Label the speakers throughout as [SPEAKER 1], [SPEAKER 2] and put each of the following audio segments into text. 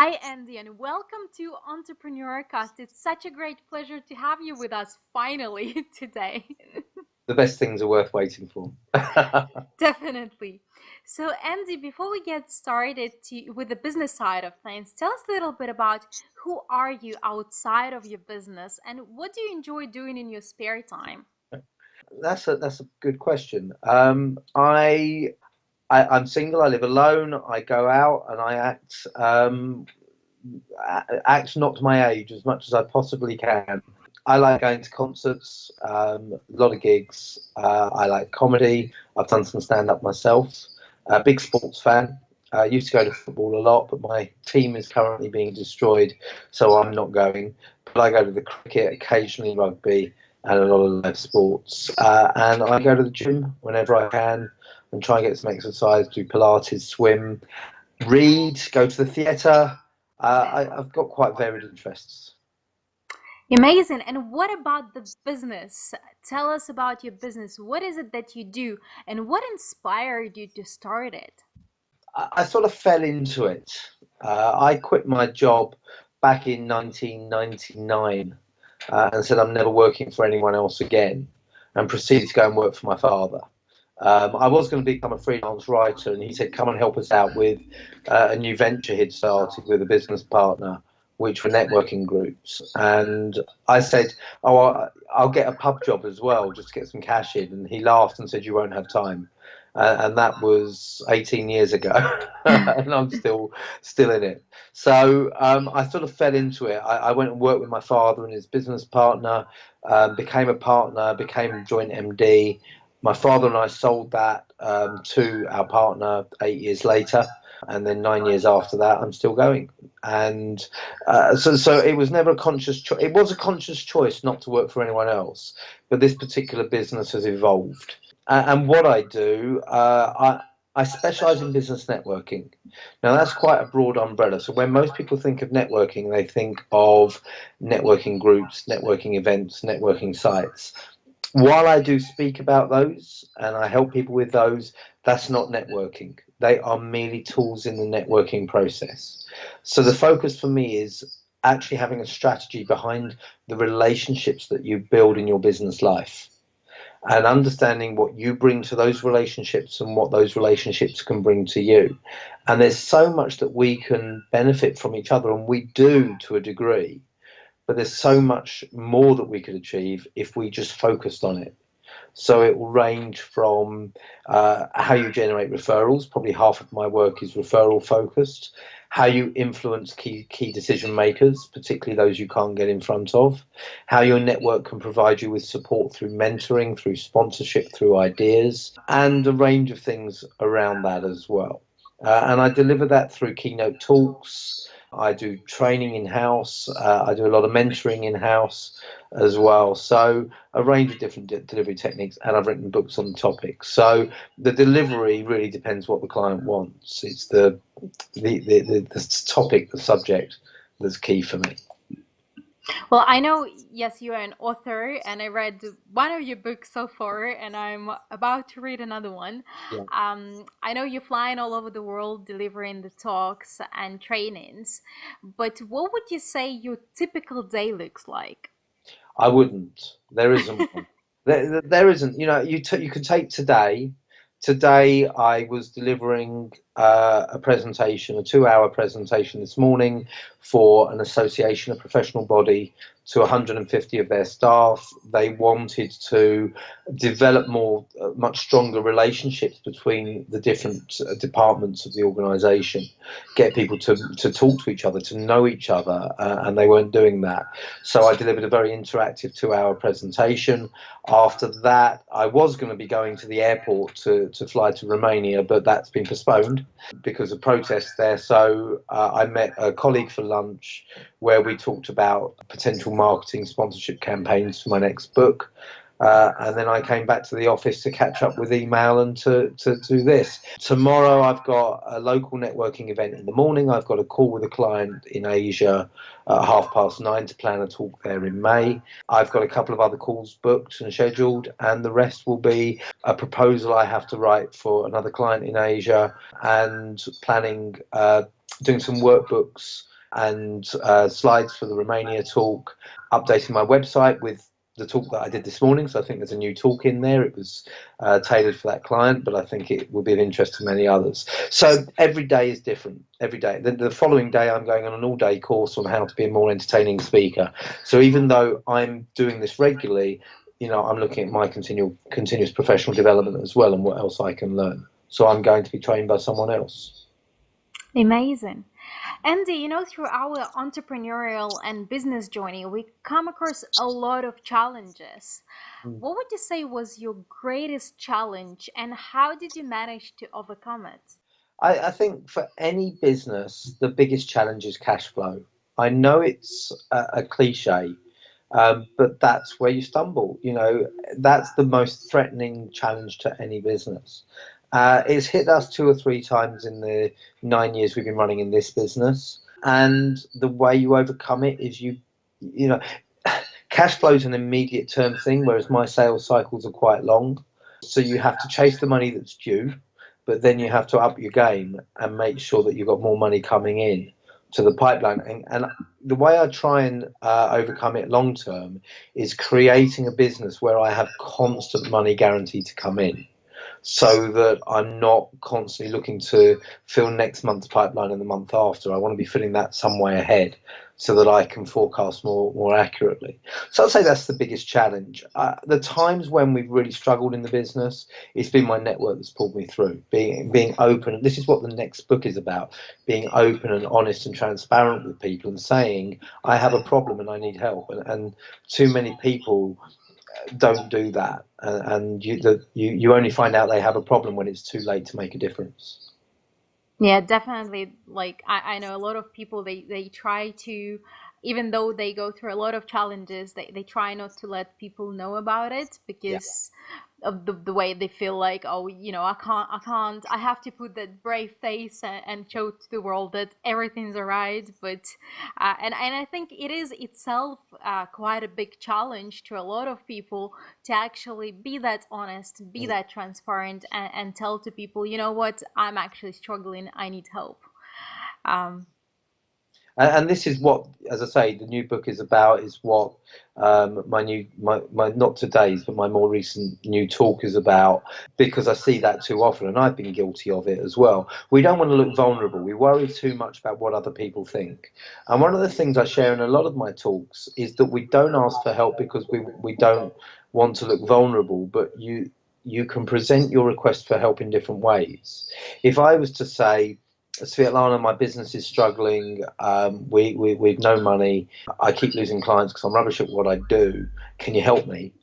[SPEAKER 1] Hi, Andy, and welcome to Entrepreneurcast. It's such a great pleasure to have you with us finally today.
[SPEAKER 2] The best things are worth waiting for.
[SPEAKER 1] Definitely. So, Andy, before we get started with the business side of things, tell us a little bit about who are you outside of your business and what do you enjoy doing in your spare time?
[SPEAKER 2] That's a good question. I'm single. I live alone. I go out and I act not to my age as much as I possibly can. I like going to concerts, a lot of gigs. I like comedy. I've done some stand up myself. A big sports fan. I used to go to football a lot, but my team is currently being destroyed, so I'm not going. But I go to the cricket, occasionally rugby, and a lot of live sports. And I go to the gym whenever I can and try and get some exercise, do Pilates, swim, read, go to the theatre. I've got quite varied interests.
[SPEAKER 1] Amazing. And what about the business? Tell us about your business. What is it that you do and what inspired you to start it?
[SPEAKER 2] I sort of fell into it. I quit my job back in 1999 and said I'm never working for anyone else again, and proceeded to go and work for my father. I was going to become a freelance writer, and he said, "Come and help us out with a new venture he'd started with a business partner, which were networking groups." And I said, "Oh, I'll get a pub job as well, just to get some cash in." And he laughed and said, "You won't have time." And that was 18 years ago, and I'm still in it. So I sort of fell into it. I went and worked with my father and his business partner, became a partner, became joint MD. My father and I sold that to our partner 8 years later, and then 9 years after that, I'm still going. And so it was never a conscious choice. It was a conscious choice not to work for anyone else, but this particular business has evolved. And what I do, I specialize in business networking. Now, that's quite a broad umbrella. So when most people think of networking, they think of networking groups, networking events, networking sites. While I do speak about those and I help people with those, that's not networking. They are merely tools in the networking process. So the focus for me is actually having a strategy behind the relationships that you build in your business life, and understanding what you bring to those relationships and what those relationships can bring to you. And there's so much that we can benefit from each other, and we do to a degree, but there's so much more that we could achieve if we just focused on it. So it will range from how you generate referrals. Probably half of my work is referral focused. How you influence key decision makers, particularly those you can't get in front of. How your network can provide you with support through mentoring, through sponsorship, through ideas, and a range of things around that as well. And I deliver that through keynote talks. I do training in-house. I do a lot of mentoring in-house as well. So a range of different delivery techniques, and I've written books on the topic. So the delivery really depends what the client wants. It's the topic, the subject that's key for me.
[SPEAKER 1] Well, I know, yes, you are an author, and I read one of your books so far, and I'm about to read another one.
[SPEAKER 2] Yeah.
[SPEAKER 1] I know you're flying all over the world delivering the talks and trainings, but what would you say your typical day looks like?
[SPEAKER 2] I wouldn't. There isn't one. There isn't. You can take today. Today I was delivering a presentation, a 2-hour presentation this morning for an association, a professional body, to 150 of their staff. They wanted to develop much stronger relationships between the different departments of the organisation, get people to talk to each other, to know each other, and they weren't doing that. So I delivered a very interactive 2-hour presentation. After that, I was going to be going to the airport to fly to Romania, but that's been postponed because of protests there. So I met a colleague for lunch where we talked about potential marketing sponsorship campaigns for my next book. And then I came back to the office to catch up with email and to do this. Tomorrow I've got a local networking event in the morning. I've got a call with a client in Asia at 9:30 to plan a talk there in May. I've got a couple of other calls booked and scheduled, and the rest will be a proposal I have to write for another client in Asia, and planning, doing some workbooks and slides for the Romania talk, updating my website with the talk that I did this morning. So I think there's a new talk in there. It was tailored for that client, but I think it will be of interest to many others. So every day is different. Every day. The following day, I'm going on an all-day course on how to be a more entertaining speaker. So even though I'm doing this regularly, I'm looking at my continuous professional development as well and what else I can learn. So I'm going to be trained by someone else.
[SPEAKER 1] Amazing. Andy, through our entrepreneurial and business journey, we come across a lot of challenges. What would you say was your greatest challenge and how did you manage to overcome it?
[SPEAKER 2] I think for any business, the biggest challenge is cash flow. I know it's a cliche, but that's where you stumble. That's the most threatening challenge to any business. It's hit us 2 or 3 times in the 9 years we've been running in this business, and the way you overcome it is you know, cash flow is an immediate term thing, whereas my sales cycles are quite long. So you have to chase the money that's due, but then you have to up your game and make sure that you've got more money coming in to the pipeline. And the way I try and overcome it long term is creating a business where I have constant money guaranteed to come in, so that I'm not constantly looking to fill next month's pipeline and the month after. I want to be filling that some way ahead so that I can forecast more accurately. So I'd say that's the biggest challenge. The times when we've really struggled in the business, it's been my network that's pulled me through. Being open. This is what the next book is about: being open and honest and transparent with people and saying, I have a problem and I need help. And too many people don't do that, and you only find out they have a problem when it's too late to make a difference.
[SPEAKER 1] Yeah, definitely. Like I know a lot of people, they try to, even though they go through a lot of challenges, they try not to let people know about it
[SPEAKER 2] Yeah.
[SPEAKER 1] because of the way they feel like, oh, I have to put that brave face and show to the world that everything's all right. But and I think it is itself quite a big challenge to a lot of people to actually be that honest, be that transparent, and tell to people, you know what, I'm actually struggling, I need help. um,
[SPEAKER 2] And this is what, as I say, the new book is about. Is what my not today's, but my more recent new talk is about, because I see that too often, and I've been guilty of it as well. We don't want to look vulnerable. We worry too much about what other people think. And one of the things I share in a lot of my talks is that we don't ask for help because we don't want to look vulnerable, but you can present your request for help in different ways. If I was to say, Svietlana, my business is struggling. We've no money. I keep losing clients because I'm rubbish at what I do. Can you help me?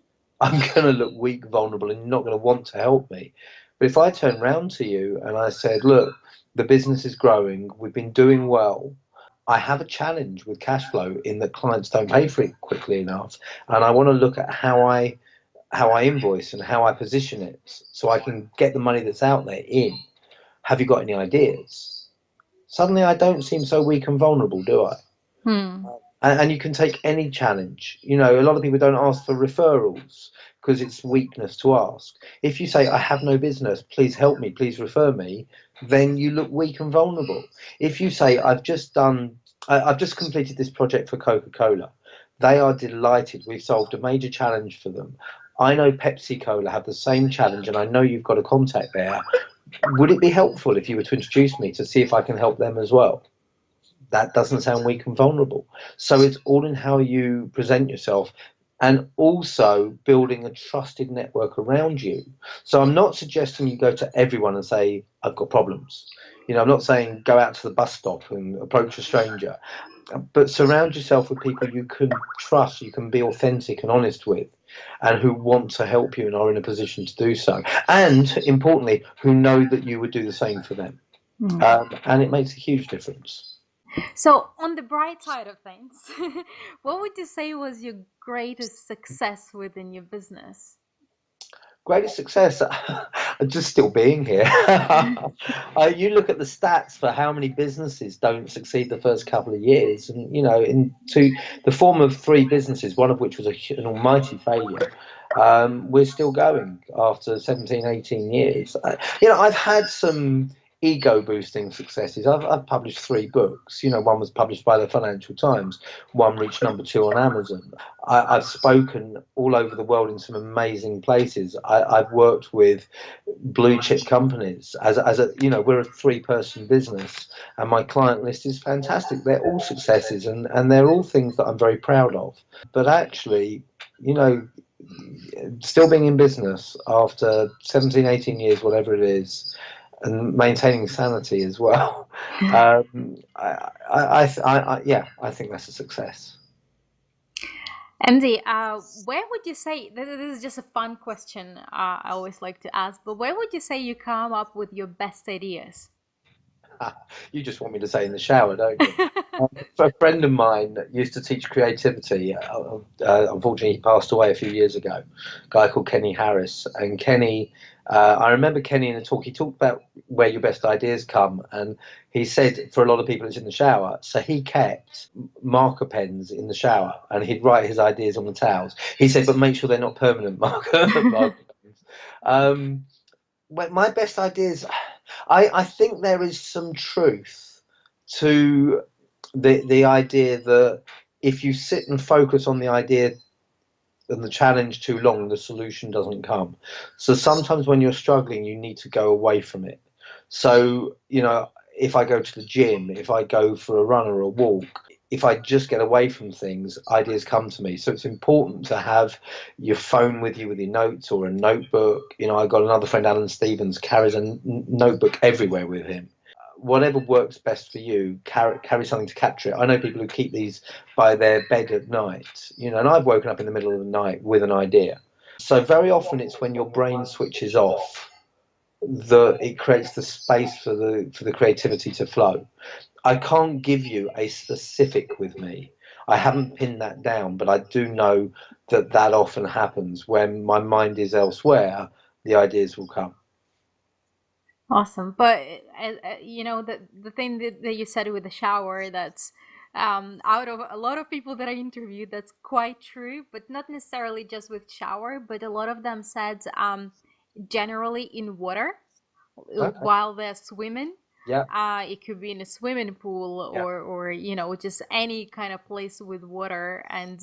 [SPEAKER 2] I'm going to look weak, vulnerable, and you're not going to want to help me. But if I turn round to you and I said, look, the business is growing. We've been doing well. I have a challenge with cash flow in that clients don't pay for it quickly enough, and I want to look at how I invoice and how I position it so I can get the money that's out there in. Have you got any ideas? Suddenly I don't seem so weak and vulnerable, do I?
[SPEAKER 1] hmm.
[SPEAKER 2] And you can take any challenge. A lot of people don't ask for referrals because it's weakness to ask. If you say, I have no business, please help me, please refer me, then you look weak and vulnerable. If you say, I've just completed this project for Coca-Cola, they are delighted. We've solved a major challenge for them. I know Pepsi Cola have the same challenge, and I know you've got a contact there. Would it be helpful if you were to introduce me to see if I can help them as well? That doesn't sound weak and vulnerable. So it's all in how you present yourself, and also building a trusted network around you. So I'm not suggesting you go to everyone and say, I've got problems. I'm not saying go out to the bus stop and approach a stranger, but surround yourself with people you can trust, you can be authentic and honest with, and who want to help you and are in a position to do so. And importantly, who know that you would do the same for them. And it makes a huge difference.
[SPEAKER 1] So, on the bright side of things, what would you say was your greatest success within your business?
[SPEAKER 2] Greatest success, just still being here. You look at the stats for how many businesses don't succeed the first couple of years, and into the form of 3 businesses, one of which was an almighty failure. We're still going after 17, 18 years. I've had some ego boosting successes. I've published 3 books. One was published by the Financial Times, one reached #2 on Amazon. I've spoken all over the world in some amazing places. I've worked with blue chip companies we're a 3-person business, and my client list is fantastic. They're all successes, and they're all things that I'm very proud of. But actually, still being in business after 17, 18 years, whatever it is, and maintaining sanity as well. I think that's a success.
[SPEAKER 1] Andy, where would you say, this is just a fun question I always like to ask, but where would you say you come up with your best ideas?
[SPEAKER 2] You just want me to say in the shower, don't you? A friend of mine used to teach creativity. Unfortunately, he passed away a few years ago. A guy called Kenny Harris. And Kenny, I remember Kenny in a talk, he talked about where your best ideas come. And he said for a lot of people it's in the shower. So he kept marker pens in the shower and he'd write his ideas on the towels. He said, but make sure they're not permanent marker pens. My best ideas, I think there is some truth to the idea that if you sit and focus on the idea and the challenge too long, the solution doesn't come. So sometimes when you're struggling, you need to go away from it. So, if I go to the gym, if I go for a run or a walk, if I just get away from things, ideas come to me. So it's important to have your phone with you with your notes or a notebook. I've got another friend, Alan Stevens, carries a notebook everywhere with him. Whatever works best for you, carry something to capture it. I know people who keep these by their bed at night, and I've woken up in the middle of the night with an idea. So very often it's when your brain switches off that it creates the space for the creativity to flow. I can't give you a specific with me. I haven't pinned that down, but I do know that often happens when my mind is elsewhere, the ideas will come.
[SPEAKER 1] Awesome. But the thing that you said with the shower, that's out of a lot of people that I interviewed, that's quite true, but not necessarily just with shower, but a lot of them said generally in water
[SPEAKER 2] Okay.
[SPEAKER 1] while they're swimming.
[SPEAKER 2] Yeah.
[SPEAKER 1] It could be in a swimming pool
[SPEAKER 2] Yeah.
[SPEAKER 1] or just any kind of place with water. And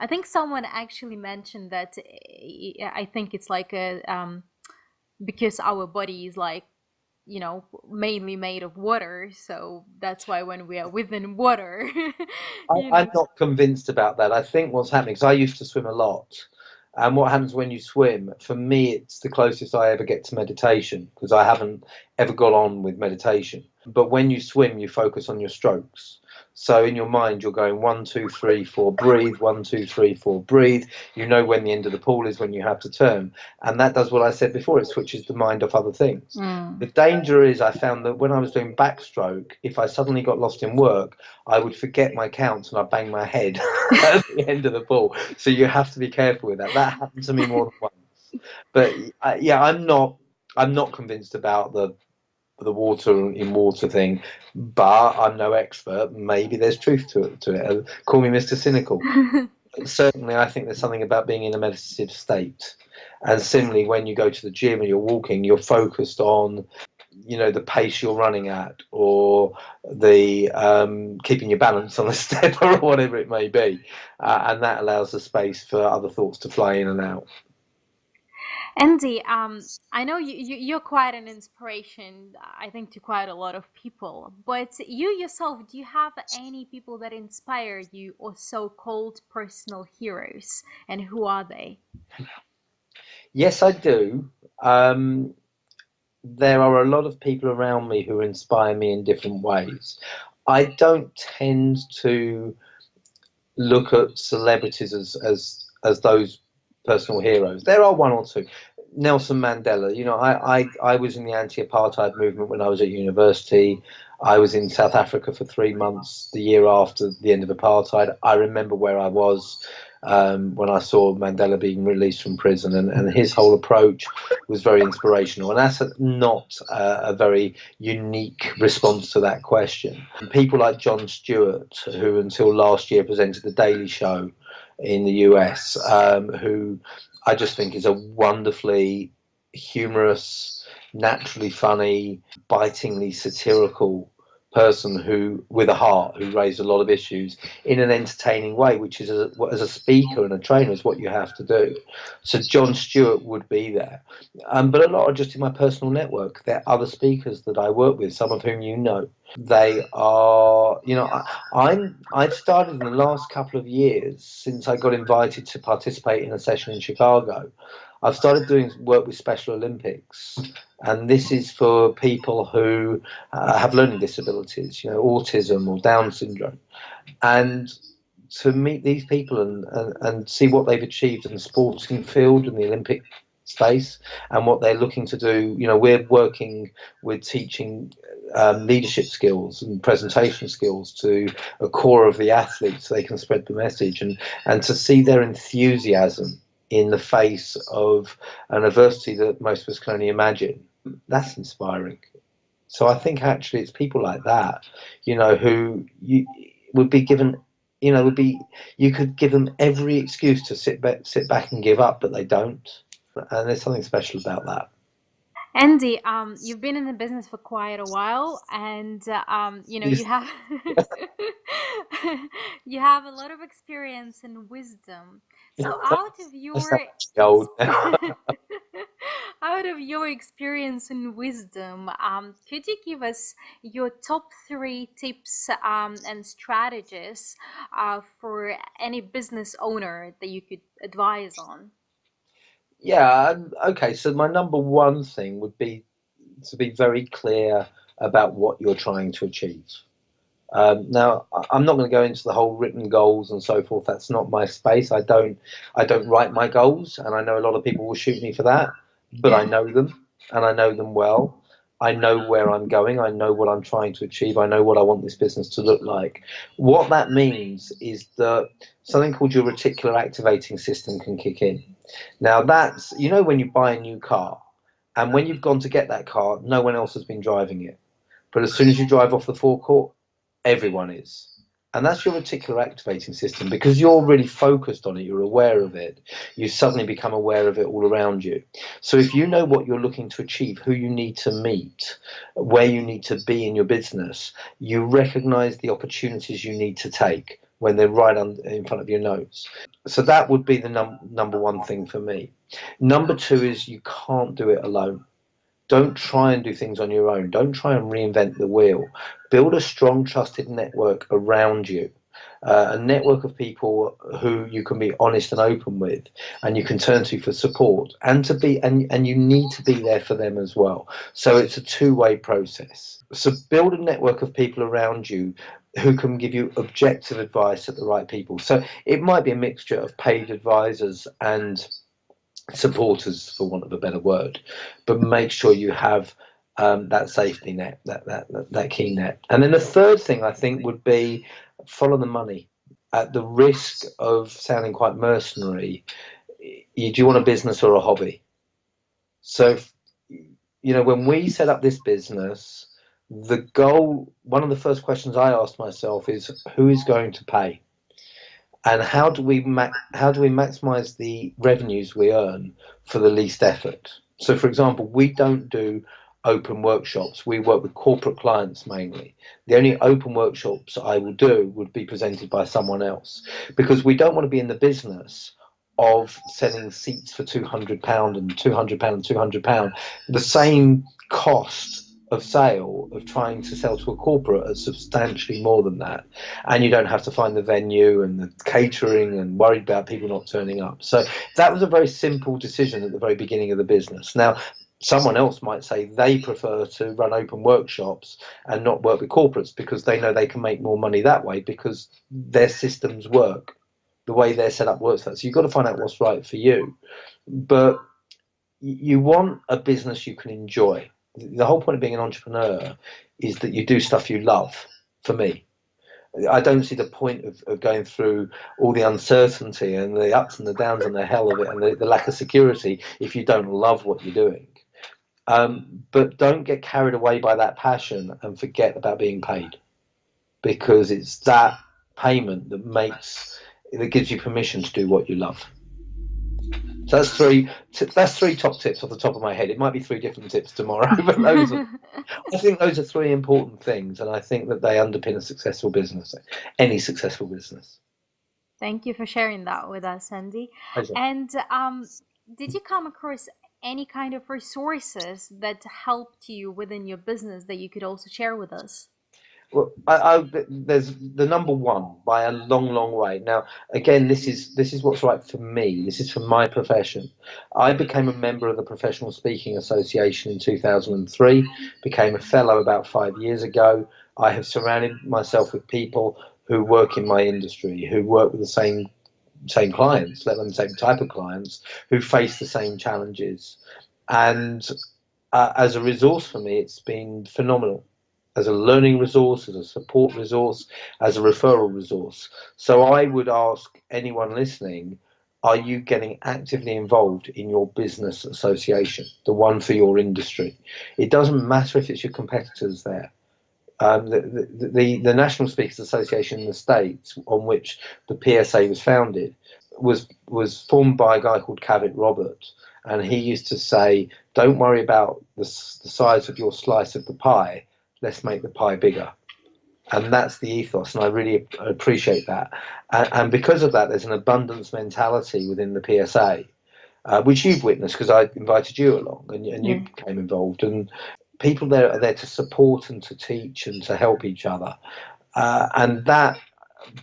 [SPEAKER 1] I think someone actually mentioned that I think it's like a because our body is like mainly made of water, so that's why when we are within water you
[SPEAKER 2] I'm
[SPEAKER 1] know
[SPEAKER 2] not convinced about that. I think what's happening, because I used to swim a lot, and what happens when you swim, for me, it's the closest I ever get to meditation, because I haven't ever got on with meditation. But when you swim, you focus on your strokes. So in your mind, you're going 1, 2, 3, 4, breathe, 1, 2, 3, 4, breathe. You know when the end of the pool is, when you have to turn. And that does what I said before, it switches the mind off other things.
[SPEAKER 1] Mm.
[SPEAKER 2] The danger is I found that when I was doing backstroke, if I suddenly got lost in work, I would forget my counts and I'd bang my head at the end of the pool. So you have to be careful with that. That happened to me more than once. But yeah, I'm not convinced about the water in water thing, but I'm no expert. Maybe there's truth to it. Call me Mr. Cynical. Certainly, I think there's something about being in a meditative state. And similarly, when you go to the gym and you're walking, you're focused on the pace you're running at, or the keeping your balance on a step, or whatever it may be, and that allows the space for other thoughts to fly in and out.
[SPEAKER 1] Andy, I know you're quite an inspiration, I think, to quite a lot of people. But you yourself, do you have any people that inspire you, or so-called personal heroes, and who are they?
[SPEAKER 2] Yes, I do. There are a lot of people around me who inspire me in different ways. I don't tend to look at celebrities as those personal heroes. There are one or two. Nelson Mandela. I was in the anti-apartheid movement when I was at university. I was in South Africa for 3 months the year after the end of apartheid. I remember where I was when I saw Mandela being released from prison, and his whole approach was very inspirational. And that's not a very unique response to that question. People like Jon Stewart, who until last year presented The Daily Show in the US, who I just think is a wonderfully humorous, naturally funny, bitingly satirical person who, with a heart, who raised a lot of issues in an entertaining way, which is as a speaker and a trainer is what you have to do. So John Stewart would be there, but a lot are just in my personal network. There are other speakers that I work with, some of whom you know. They are, I've started in the last couple of years since I got invited to participate in a session in Chicago. I've started doing work with Special Olympics, and this is for people who have learning disabilities, autism or Down syndrome, and to meet these people and see what they've achieved in the sporting field and the Olympic space and what they're looking to do. We're working with teaching leadership skills and presentation skills to a core of the athletes so they can spread the message, and to see their enthusiasm in the face of an adversity that most of us can only imagine. That's inspiring. So I think actually it's people like that, who you would be given, you could give them every excuse to sit back and give up, but they don't. And there's something special about that.
[SPEAKER 1] Andy, you've been in the business for quite a while, and you have you have a lot of experience and wisdom. So,
[SPEAKER 2] I sound old now.
[SPEAKER 1] out of your experience and wisdom, could you give us your top three tips and strategies for any business owner that you could advise on?
[SPEAKER 2] Yeah, okay. So my number one thing would be to be very clear about what you're trying to achieve. Now, I'm not going to go into the whole written goals and so forth. That's not my space. I don't write my goals, and I know a lot of people will shoot me for that, but I know them, and I know them well. I know where I'm going. I know what I'm trying to achieve. I know what I want this business to look like. What that means is that something called your reticular activating system can kick in. Now, that's, when you buy a new car, and when you've gone to get that car, no one else has been driving it. But as soon as you drive off the forecourt, everyone is. And that's your reticular activating system, because you're really focused on it, you're aware of it, you suddenly become aware of it all around you. So if you know what you're looking to achieve, who you need to meet, where you need to be in your business, you recognize the opportunities you need to take when they're right in front of your nose. So that would be the number one thing for me. Number two is you can't do it alone. Don't try and do things on your own. Don't try and reinvent the wheel. Build a strong, trusted network around you, a network of people who you can be honest and open with, and you can turn to for support, and you need to be there for them as well. So it's a two-way process. So build a network of people around you who can give you objective advice at the right people. So it might be a mixture of paid advisors and supporters, for want of a better word, but make sure you have that safety net, that key net. And then the third thing I think would be follow the money. At the risk of sounding quite mercenary, do you want a business or a hobby? So, when we set up this business, the goal, one of the first questions I asked myself is, who is going to pay? And how do we maximize the revenues we earn for the least effort? So, for example, we don't do open workshops. We work with corporate clients mainly. The only open workshops I will do would be presented by someone else, because we don't want to be in the business of selling seats for £200 and £200 and £200. The same cost of sale of trying to sell to a corporate is substantially more than that, and you don't have to find the venue and the catering and worried about people not turning up. So that was a very simple decision at the very beginning of the business. Now, someone else might say they prefer to run open workshops and not work with corporates because they know they can make more money that way, because their systems work, the way they're set up works. So you've got to find out what's right for you, but you want a business you can enjoy. The whole point of being an entrepreneur is that you do stuff you love. For me, I don't see the point of going through all the uncertainty and the ups and the downs and the hell of it and the lack of security if you don't love what you're doing. But don't get carried away by that passion and forget about being paid, because it's that payment that gives you permission to do what you love. So that's three top tips off the top of my head. It might be three different tips tomorrow, but I think those are three important things, and I think that they underpin a successful business, any successful business.
[SPEAKER 1] Thank you for sharing that with us, Andy.
[SPEAKER 2] Pleasure.
[SPEAKER 1] And did you come across any kind of resources that helped you within your business that you could also share with us?
[SPEAKER 2] Well, there's the number one by a long, long way. Now, again, this is what's right for me. This is for my profession. I became a member of the Professional Speaking Association in 2003. Became a fellow about 5 years ago. I have surrounded myself with people who work in my industry, who work with the same clients, let alone the same type of clients, who face the same challenges. And as a resource for me, it's been phenomenal as a learning resource, as a support resource, as a referral resource. So I would ask anyone listening, are you getting actively involved in your business association, the one for your industry? It doesn't matter if it's your competitors there. The National Speakers Association in the States, on which the PSA was founded, was formed by a guy called Cavett Robert, and he used to say, "Don't worry about the size of your slice of the pie. Let's make the pie bigger." And that's the ethos, and I really appreciate that. And because of that, there's an abundance mentality within the PSA, which you've witnessed because I invited you along, and you became involved. And people there are there to support and to teach and to help each other. And that,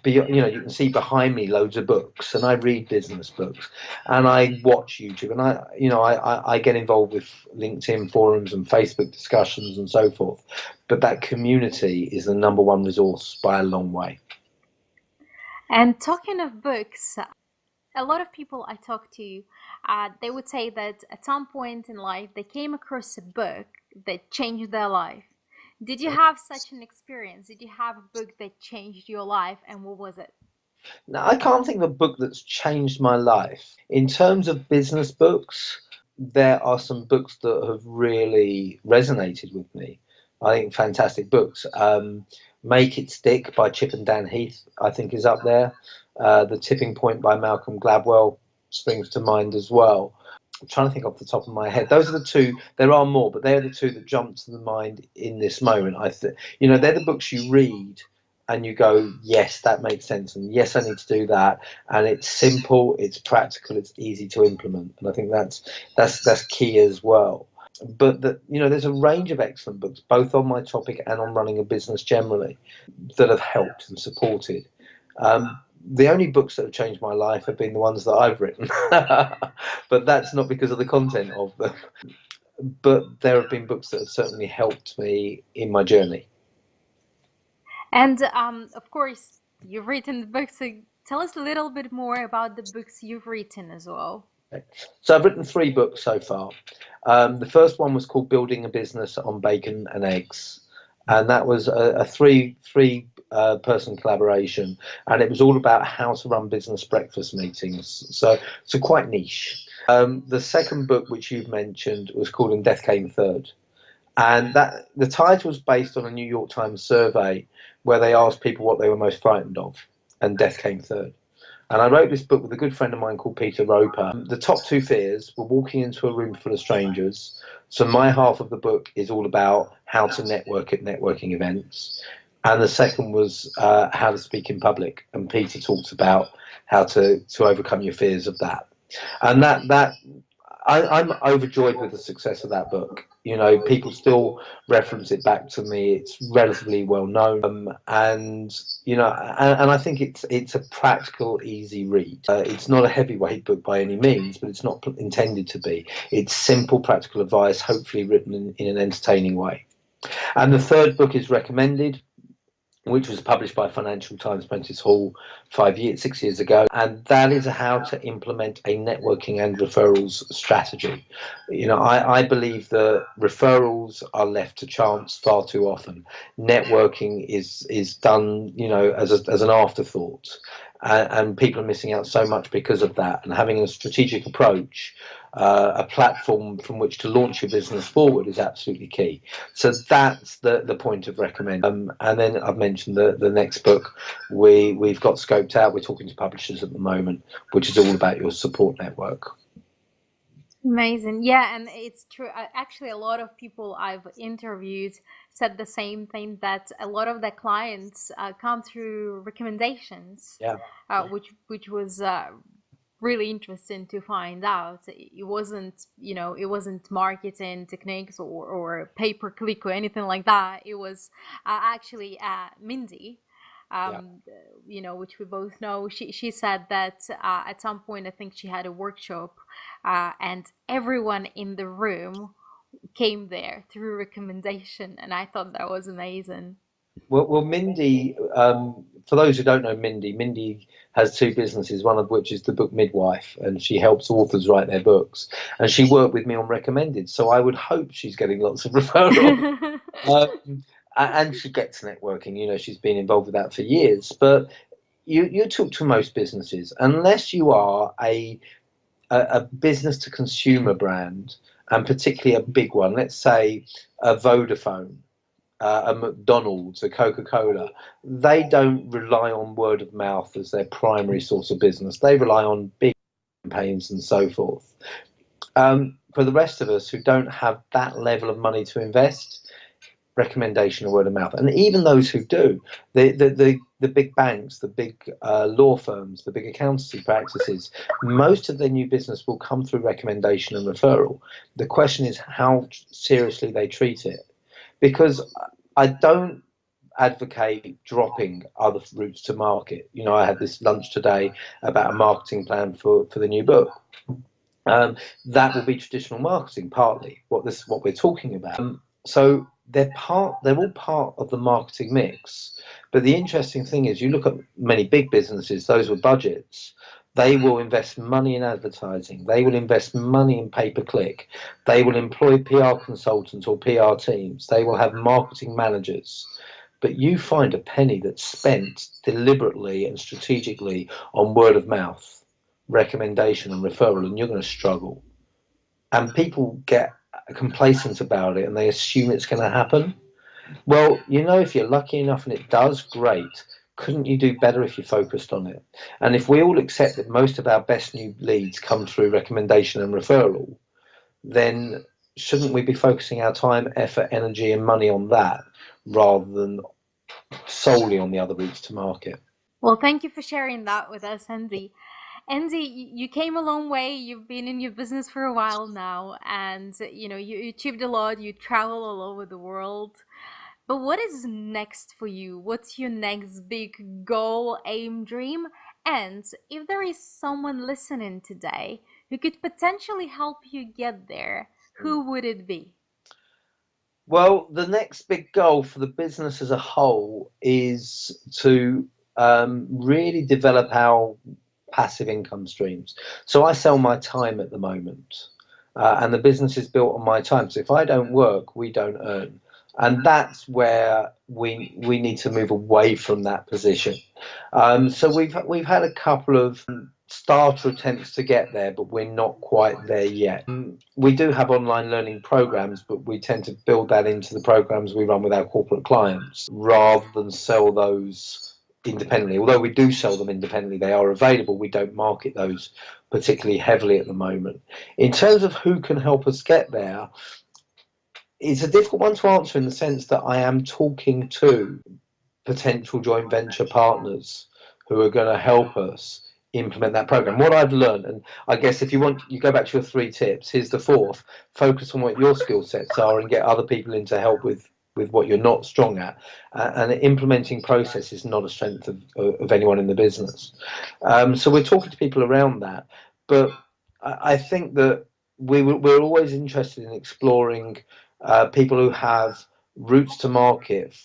[SPEAKER 2] you know, you can see behind me loads of books, and I read business books, and I watch YouTube, and I get involved with LinkedIn forums and Facebook discussions and so forth. But that community is the number one resource by a long way.
[SPEAKER 1] And talking of books, a lot of people I talk to, they would say that at some point in life they came across a book that changed their life. Did you have such an experience? Did you have a book that changed your life, and what was it?
[SPEAKER 2] Now, I can't think of a book that's changed my life. In terms of business books, there are some books that have really resonated with me. I think fantastic books. Make It Stick by Chip and Dan Heath, I think, is up there. The Tipping Point by Malcolm Gladwell springs to mind as well. I'm trying to think off the top of my head. Those are the two. There are more, but they're the two that jump to the mind in this moment. They're the books you read and you go, yes, that makes sense, and yes, I need to do that. And it's simple, it's practical, it's easy to implement, and I think that's key as well. But there's a range of excellent books, both on my topic and on running a business generally, that have helped and supported. The only books that have changed my life have been the ones that I've written, but that's not because of the content of them. But there have been books that have certainly helped me in my journey.
[SPEAKER 1] And of course, you've written the book, so tell us a little bit more about the books you've written as well.
[SPEAKER 2] So I've written 3 books so far. The first one was called Building a Business on Bacon and Eggs, and that was a three person collaboration, and it was all about how to run business breakfast meetings. So quite niche. The second book, which you've mentioned, was called And Death Came Third, and that the title was based on a New York Times survey where they asked people what they were most frightened of, and death came third. And I wrote this book with a good friend of mine called Peter Roper. The top 2 fears were walking into a room full of strangers. So my half of the book is all about how to network at networking events. And the second was how to speak in public. And Peter talks about how to overcome your fears of that. And I'm overjoyed with the success of that book. People still reference it back to me. It's relatively well known, and I think it's a practical, easy read. It's not a heavyweight book by any means, but it's not intended to be. It's simple, practical advice, hopefully written in an entertaining way. And the third book is recommended, which was published by Financial Times Prentice Hall 6 years ago, and that is how to implement a networking and referrals strategy. I believe that referrals are left to chance far too often. Networking is done, as an afterthought, and people are missing out so much because of that. And having a strategic approach, a platform from which to launch your business forward, is absolutely key. So that's the point of recommend. And then I've mentioned the next book we've got scoped out. We're talking to publishers at the moment, which is all about your support network.
[SPEAKER 1] Amazing. Yeah, and it's true. Actually, a lot of people I've interviewed said the same thing, that a lot of their clients come through recommendations,
[SPEAKER 2] Yeah.
[SPEAKER 1] which was really interesting to find out. It wasn't, it wasn't marketing techniques or pay per click or anything like that. It was actually Mindy,
[SPEAKER 2] Yeah.
[SPEAKER 1] um, which we both know. She said that at some point, I think she had a workshop, and everyone in the room came there through recommendation, and I thought that was amazing.
[SPEAKER 2] Well, Mindy, for those who don't know Mindy has two businesses, one of which is the Book Midwife, and she helps authors write their books. And she worked with me on recommended, so I would hope she's getting lots of referrals. And she gets networking. She's been involved with that for years. But you talk to most businesses, unless you are a business to consumer brand, and particularly a big one, let's say a Vodafone, a McDonald's, a Coca-Cola, they don't rely on word of mouth as their primary source of business. They rely on big campaigns and so forth. For the rest of us who don't have that level of money to invest, recommendation or word of mouth, and even those who do, the big banks, the big law firms, the big accountancy practices, most of their new business will come through recommendation and referral. The question is how seriously they treat it, because I don't advocate dropping other routes to market. I had this lunch today about a marketing plan for the new book. That will be traditional marketing, partly what we're talking about. So they're all part of the marketing mix. But the interesting thing is, you look at many big businesses, those with budgets, they will invest money in advertising, they will invest money in pay per click, they will employ PR consultants or PR teams, they will have marketing managers. But you find a penny that's spent deliberately and strategically on word of mouth, recommendation, and referral, and you're going to struggle. And people get complacent about it and they assume it's going to happen. Well, if you're lucky enough and it does, great. Couldn't you do better if you focused on it? And if we all accept that most of our best new leads come through recommendation and referral, then shouldn't we be focusing our time, effort, energy, and money on that rather than solely on the other routes to market?
[SPEAKER 1] Well, thank you for sharing that with us, Andy. Andy, you came a long way. You've been in your business for a while now, and you achieved a lot. You travel all over the world. But what is next for you? What's your next big goal, aim, dream? And if there is someone listening today who could potentially help you get there, who would it be?
[SPEAKER 2] Well, the next big goal for the business as a whole is to really develop our passive income streams. So I sell my time at the moment, and the business is built on my time. So if I don't work, we don't earn, and that's where we need to move away from that position. So we've had a couple of starter attempts to get there, but we're not quite there yet. We do have online learning programs, but we tend to build that into the programs we run with our corporate clients rather than sell those independently. Although we do sell them independently, they are available. We don't market those particularly heavily at the moment. In terms of who can help us get there, it's a difficult one to answer in the sense that I am talking to potential joint venture partners who are going to help us implement that program. What I've learned, and I guess if you want, you go back to your three tips. Here's the fourth: focus on what your skill sets are and get other people in to help with what you're not strong at. And implementing process is not a strength of anyone in the business. So we're talking to people around that, but I think that we're always interested in exploring people who have routes to market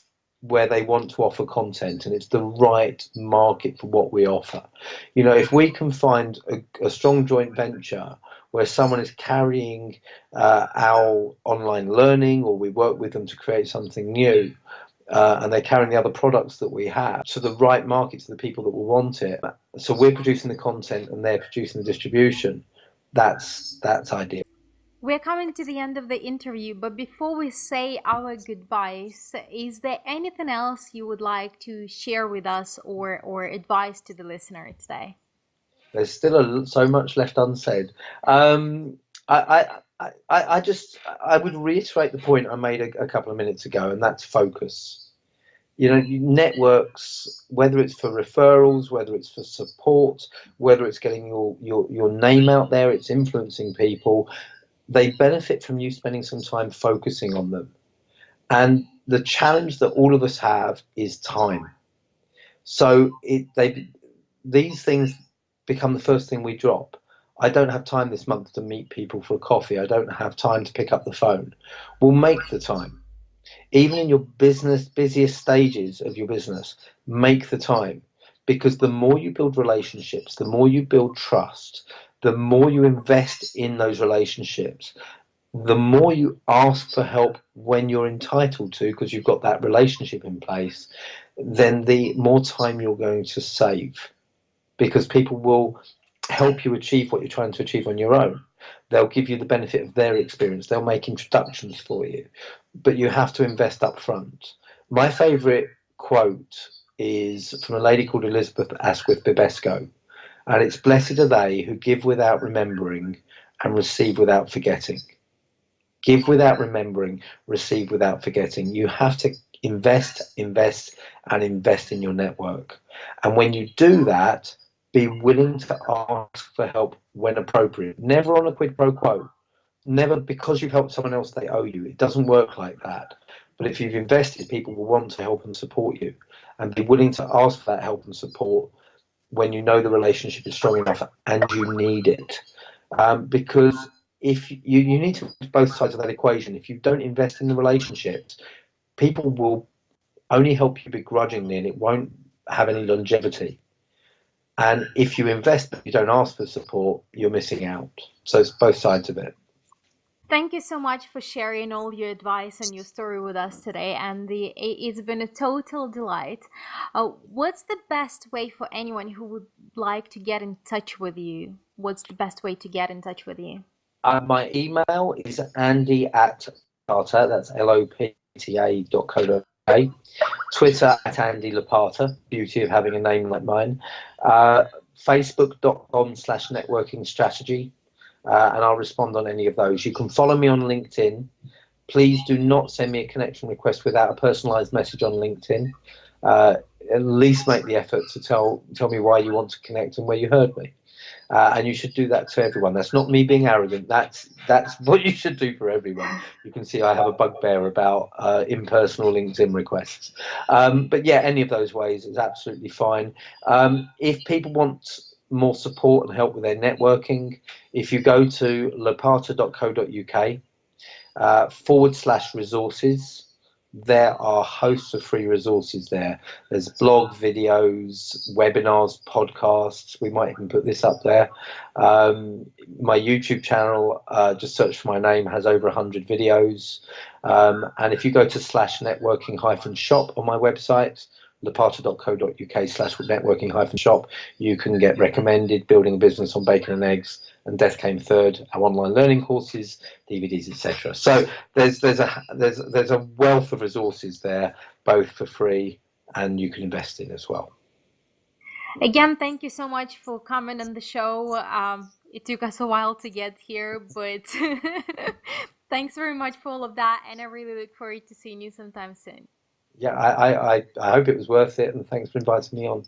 [SPEAKER 2] where they want to offer content and it's the right market for what we offer. If we can find a strong joint venture where someone is carrying our online learning, or we work with them to create something new, and they're carrying the other products that we have to the right market, to the people that will want it. So we're producing the content and they're producing the distribution. That's ideal.
[SPEAKER 1] We're coming to the end of the interview, but before we say our goodbyes, is there anything else you would like to share with us or advise to the listener today?
[SPEAKER 2] There's still so much left unsaid. I would reiterate the point I made a couple of minutes ago, and that's focus. Networks, whether it's for referrals, whether it's for support, whether it's getting your name out there, it's influencing people, they benefit from you spending some time focusing on them. And the challenge that all of us have is time. So these things become the first thing we drop. I don't have time this month to meet people for a coffee. I don't have time to pick up the phone. We'll make the time. Even in your busiest stages of your business, make the time. Because the more you build relationships, the more you build trust, the more you invest in those relationships, the more you ask for help when you're entitled to, because you've got that relationship in place, then the more time you're going to save, because people will help you achieve what you're trying to achieve on your own. They'll give you the benefit of their experience. They'll make introductions for you, but you have to invest up front. My favourite quote is from a lady called Elizabeth Asquith Bibesco, and it's "Blessed are they who give without remembering and receive without forgetting." Give without remembering, receive without forgetting. You have to invest, invest, and invest in your network. And when you do that, be willing to ask for help when appropriate. Never on a quid pro quo. Never because you've helped someone else, they owe you. It doesn't work like that. But if you've invested, people will want to help and support you. And be willing to ask for that help and support when you know the relationship is strong enough and you need it. Because if you need to both sides of that equation. If you don't invest in the relationships, people will only help you begrudgingly, and it won't have any longevity. And if you invest but you don't ask for support, you're missing out. So it's both sides of it.
[SPEAKER 1] Thank you so much for sharing all your advice and your story with us today, Andy. It's been a total delight. What's the best way for anyone who would like to get in touch with you? What's the best way to get in touch with you?
[SPEAKER 2] My email is andy@lopata, that's lopta.co.uk. Twitter @AndyLopata, beauty of having a name like mine. Facebook.com/networking strategy, and I'll respond on any of those. You can follow me on LinkedIn. Please do not send me a connection request without a personalized message on LinkedIn. At least make the effort to tell me why you want to connect and where you heard me. And you should do that to everyone. That's not me being arrogant. That's what you should do for everyone. You can see I have a bugbear about impersonal LinkedIn requests. But yeah, any of those ways is absolutely fine. If people want more support and help with their networking, if you go to lopata.co.uk /resources, there are hosts of free resources there. There's blog videos, webinars, podcasts. We might even put this up there. My YouTube channel, just search for my name, has over 100 videos. And if you go to /networking-shop on my website, lopata.co.uk /networking-shop, you can get recommended Building a Business on Bacon and Eggs and Death Came Third, our online learning courses, DVDs, etc. So there's a wealth of resources there, both for free and you can invest in as well.
[SPEAKER 1] Again, thank you so much for coming on the show. It took us a while to get here, but thanks very much for all of that, and I really look forward to seeing you sometime soon.
[SPEAKER 2] Yeah, I hope it was worth it, and thanks for inviting me on.